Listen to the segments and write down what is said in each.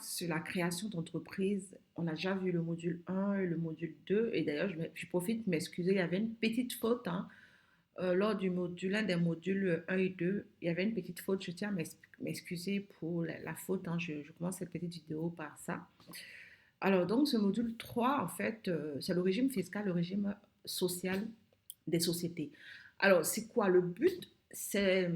Sur la création d'entreprise, on a déjà vu le module 1 et le module 2. Et d'ailleurs, je profite de m'excuser, il y avait une petite faute hein, lors du module 1 des modules 1 et 2. Il y avait une petite faute, je tiens à m'excuser pour la faute. Hein. Je commence cette petite vidéo par ça. Alors, donc, ce module 3, en fait, c'est le régime fiscal, le régime social des sociétés. Alors, c'est quoi le but? C'est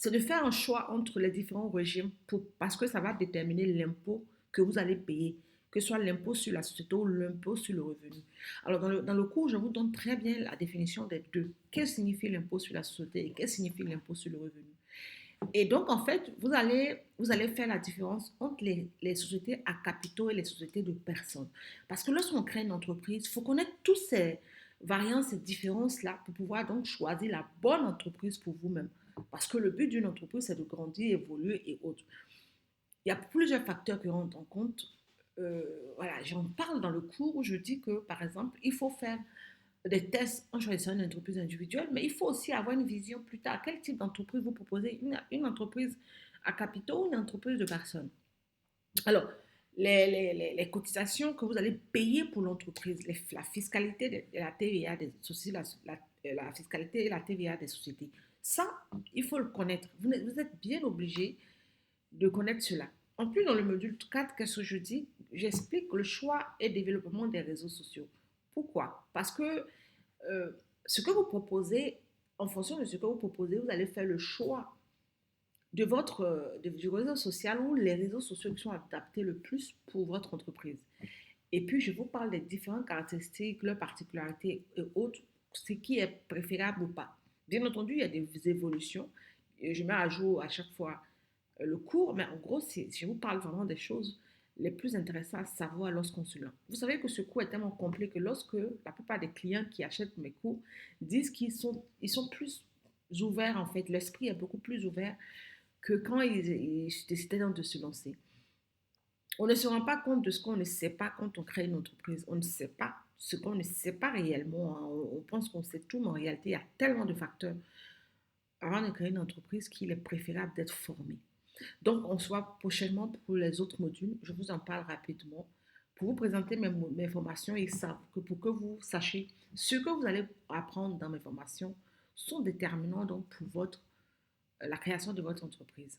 de faire un choix entre les différents régimes parce que ça va déterminer l'impôt que vous allez payer, que ce soit l'impôt sur la société ou l'impôt sur le revenu. Alors, dans le cours, je vous donne très bien la définition des deux. Qu'est-ce que signifie l'impôt sur la société et qu'est-ce que signifie l'impôt sur le revenu? Et donc, en fait, vous allez faire la différence entre les sociétés à capitaux et les sociétés de personnes. Parce que lorsqu'on crée une entreprise, il faut connaître toutes ces variances, ces différences-là pour pouvoir donc choisir la bonne entreprise pour vous-même. Parce que le but d'une entreprise, c'est de grandir, évoluer et autres. Il y a plusieurs facteurs qui rentrent en compte. Voilà, j'en parle dans le cours où je dis que, par exemple, il faut faire des tests en choisissant une entreprise individuelle, mais il faut aussi avoir une vision plus tard. Quel type d'entreprise vous proposez? Une entreprise à capitaux ou une entreprise de personnes? Alors, les cotisations que vous allez payer pour l'entreprise, la fiscalité de la TVA des sociétés, la fiscalité et la TVA des sociétés, ça, il faut le connaître. Vous êtes bien obligé de connaître cela. En plus, dans le module 4, qu'est-ce que je dis? J'explique le choix et développement des réseaux sociaux. Pourquoi? Parce que euh, ce que vous proposez, en fonction de ce que vous proposez, vous allez faire le choix du réseau social ou les réseaux sociaux qui sont adaptés le plus pour votre entreprise. Et puis, je vous parle des différentes caractéristiques, leurs particularités et autres, ce qui est préférable ou pas. Bien entendu, il y a des évolutions. Et je mets à jour à chaque fois le cours, mais en gros, je vous parle vraiment des choses les plus intéressantes à savoir lorsqu'on se lance. Vous savez que ce cours est tellement complet que lorsque la plupart des clients qui achètent mes cours disent qu'ils sont plus ouverts, en fait, l'esprit est beaucoup plus ouvert que quand ils décidaient de se lancer. On ne se rend pas compte de ce qu'on ne sait pas quand on crée une entreprise. On ne sait pas ce qu'on ne sait pas réellement. Hein. On pense qu'on sait tout, mais en réalité, il y a tellement de facteurs avant de créer une entreprise qu'il est préférable d'être formé. Donc, on se voit prochainement pour les autres modules. Je vous en parle rapidement pour vous présenter mes formations et ça, pour que vous sachiez ce que vous allez apprendre dans mes formations sont déterminants donc pour la création de votre entreprise.